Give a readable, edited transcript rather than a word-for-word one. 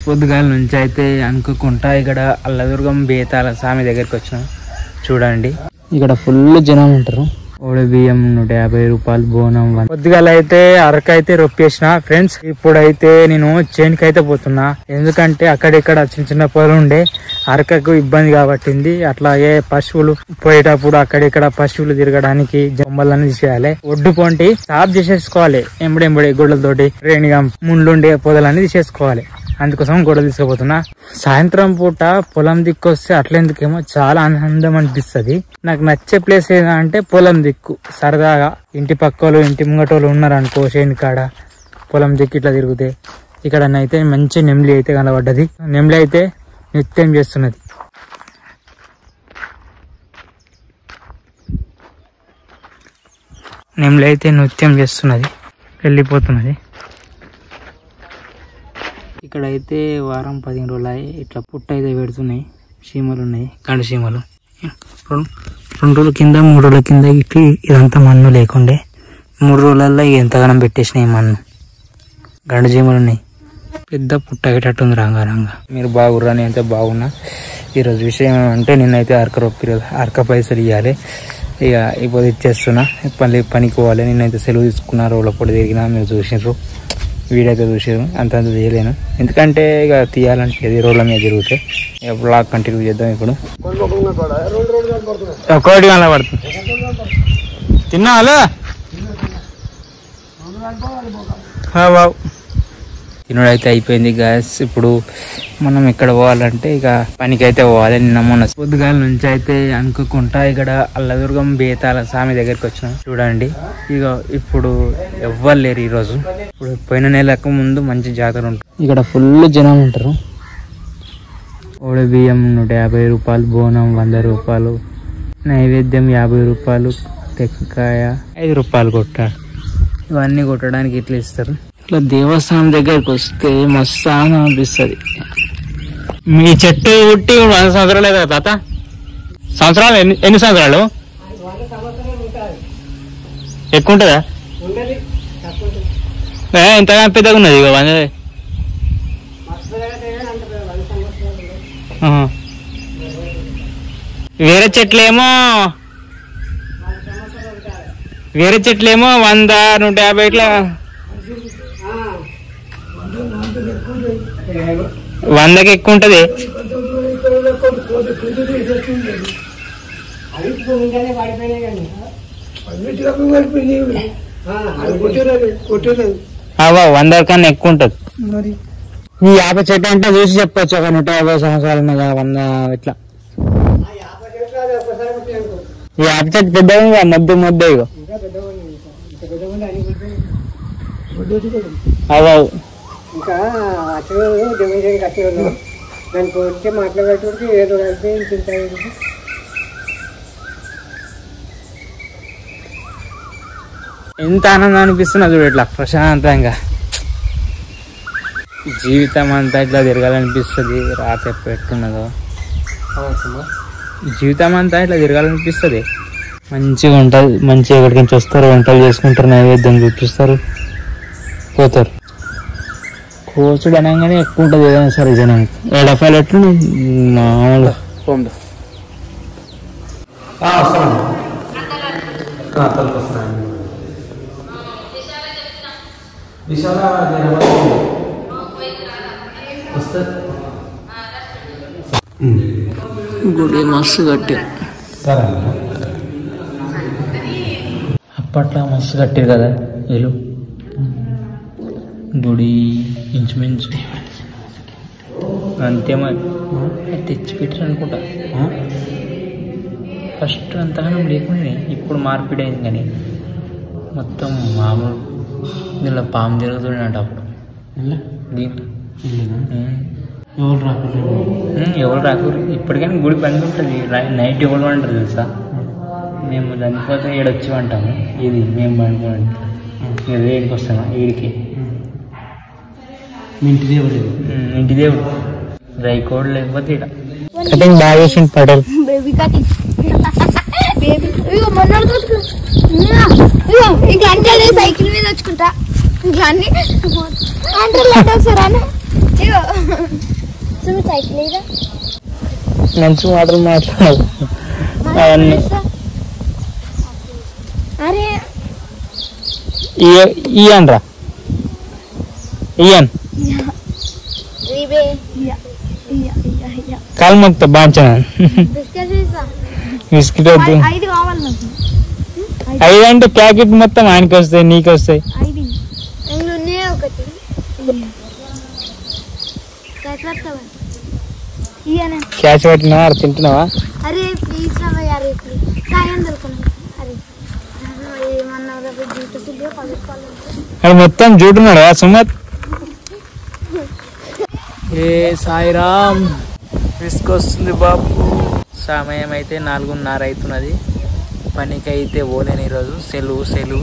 పొద్దుగాల నుంచి అయితే అనుకోకుండా ఇక్కడ అల్లదుర్గం బేతాల స్వామి దగ్గరికి వచ్చినాం. చూడండి ఇక్కడ ఫుల్ జనం ఉంటారు. ఓడి బియ్యం 150 రూపాయలు బోనం. పొద్దుగాల అయితే అరకు అయితే రొప్పేసిన ఫ్రెండ్స్. ఇప్పుడైతే నేను చేనుకి అయితే పోతున్నా, ఎందుకంటే అక్కడిక్కడ చిన్న చిన్న పొలం ఉండే అరకకు ఇబ్బంది కాబట్టింది. అట్లాగే పశువులు పోయేటప్పుడు అక్కడిక్కడ పశువులు తిరగడానికి జమ్మలన్నీ తీసేయాలి. ఒడ్డు పొంటి సాఫ్ చేసేసుకోవాలి. ఎంబడెంబడి గొడ్లతోటి రేణిగా ముండ్లుండే పొదలన్నీ తీసేసుకోవాలి. అందుకోసం గొడవ తీసుకుపోతున్నా. సాయంత్రం పూట పొలం దిక్కు వస్తే అట్లెందుకేమో చాలా ఆనందం అనిపిస్తుంది. నాకు నచ్చే ప్లేస్ ఏదంటే పొలం దిక్కు. సరదాగా ఇంటి పక్కలు ఇంటి ముంగటోళ్ళు ఉన్నారనుకో చేను కాడ పొలం దిక్కు ఇట్లా తిరిగితే ఇక్కడనైతే మంచి నెమ్లి అయితే కనబడ్డది. నెమ్లి అయితే నృత్యం చేస్తున్నది. నెమ్లి అయితే నృత్యం చేస్తున్నది, వెళ్ళిపోతున్నది. ఇక్కడైతే వారం 15 రోజులు అయ్యి ఇట్లా పుట్ట అయితే పెడుతున్నాయి. చీమలు ఉన్నాయి, గండు చీమలు. 2 రోజుల కింద 3 రోజుల కింద ఇట్లా ఇదంతా మన్ను లేకుండే 3 రోజులలో ఎంతగానం పెట్టేసినాయి మన్ను. గండు చీమలు ఉన్నాయి. పెద్ద పుట్ట అయ్యేటట్టుంది రంగారంగా. మీరు బాగుర్రా, నేను అయితే బాగున్నా. ఈరోజు విషయం ఏమంటే నిన్నైతే అరక రొప్పిరు, అరక పైసలు ఇవ్వాలి. ఇక ఇప్పుడు ఇచ్చేస్తున్నా. పనికి పోవాలి. నిన్నైతే సెలవు తీసుకున్నా, రోడ్ల పొడి తిరిగినా. మీరు చూసినారు, వీడియో అయితే చూసారు. అంతంత చేయలేను, ఎందుకంటే ఇక తీయాలంటే అది రోడ్ల మీద తిరుగుతే. ఇక బ్లాగ్ కంటిన్యూ చేద్దాం. ఇప్పుడు ఒకటి గంట పడుతుంది. తిన్నావాళ్ళు బాబు? తినడైతే అయిపోయింది గ్యాస్. ఇప్పుడు మనం ఎక్కడ పోవాలంటే ఇక పనికి అయితే పోవాలి. నిన్న మొన్న పొద్దుగాల నుంచి అయితే అనుకోకుండా ఇక్కడ అల్లదుర్గం బేతాల స్వామి దగ్గరికి వచ్చినాం. చూడండి ఇక ఇప్పుడు ఎవ్వరు లేరు ఈరోజు. ఇప్పుడు పోయిన నెలకు ముందు మంచి జాతర ఉంటుంది. ఇక్కడ ఫుల్ జనం ఉంటారు. ఓడి బియ్యం 150 రూపాయలు, బోనం 100 రూపాయలు, నైవేద్యం 50 రూపాయలు, టెక్కాయ 5 రూపాయలు కొట్టాడు. ఇవన్నీ కొట్టడానికి ఇట్లా ఇస్తారు. ఇట్లా దేవస్థానం దగ్గరికి వస్తే మస్తు ఆనందం అనిపిస్తుంది. మీ చెట్టు పుట్టి 100 సంవత్సరాలే కదా తాత? సంవత్సరాలు ఎన్ని సంవత్సరాలు ఎక్కువ ఉంటుందా? ఇంతగా పెద్దగా ఉన్నది ఇక 100. వేరే చెట్లేమో 100, 150 ఇట్లా 100కి ఎక్కువ ఉంటది. అవా 100 కన్నా ఎక్కువ ఉంటది. ఈ యాప చెట్టు అంటే చూసి చెప్పచ్చు, ఒక 150 సంవత్సరాలు ఉన్నదా 100 ఇట్లా. ఈ యాప చెట్టు పెద్దగా మొద్దు ఇగో. అవా ఇంకా దానికి వచ్చి మాట్లాడేటోడికి ఏదో కలిపి తింటాయి. ఎంత ఆనందం అనిపిస్తున్నా చూడు. ఇట్లా ప్రశాంతంగా జీవితం అంతా ఇట్లా తిరగాలనిపిస్తుంది. రాత్రి ఎట్టున్నదో జీవితం అంతా ఇట్లా తిరగాలనిపిస్తుంది. మంచిగా ఉంటుంది. మంచిగా ఎక్కడికి నుంచి వస్తారు, వంటలు చేసుకుంటారు, నైవేద్యం చూపిస్తారు, పోతారు. కోచుడు అనగానే ఎక్కువ ఉంటుంది ఏదైనా సరే జనం. 70 ఎట్లు మామూలుగా గుడి మస్తు కట్టారు. అప్పట్లో మస్తు కట్టారు కదా వీళ్ళు. గుడి ఇంచుమించు అంతే మరి తెచ్చిపెట్టారు అనుకుంటా. ఫస్ట్ అంతగానో లేకుండా ఇప్పుడు మార్పిడి అయింది. కానీ మొత్తం మామూలు దీనిలో పాము తిరుగుతుండేట అప్పుడు. దీంట్లో ఎవరు రాకూరు. ఇప్పటికైనా గుడి బంద్ ఉంటుంది. నైట్ ఎవరు అంటారు తెలుసా? మేము చనిపోతే ఈడొచ్చి అంటాము. ఇది మేము పండుకోండి ఏడికి వస్తామా? ఈడికి ఇంటి దేవుడు రైకోడు లేకపోతే ఇక్కడ కటింగ్ బాగా వేసింది పటేల్. సైకిల్ మీద వచ్చుకుంటా మంచి మాటలు మాట్లాడాలి అవన్నీ ఇయ్యన్ రా ఇయ్యన్ కాలు మొక్తా బాంచనా బిస్కెట్ వద్దు 5 అంటే ప్యాకెట్ మొత్తం ఆయనకి వస్తాయి నీకు వస్తాయి క్యాచ్ పట్టినా తింటున్నావా అది మొత్తం చూడున్నాడు సుమత్ ఏ సాయిరామ్ విసుకొస్తుంది బాబు సమయం అయితే 4:30 అవుతున్నది పనికి అయితే పోలేను ఈరోజు సెలవు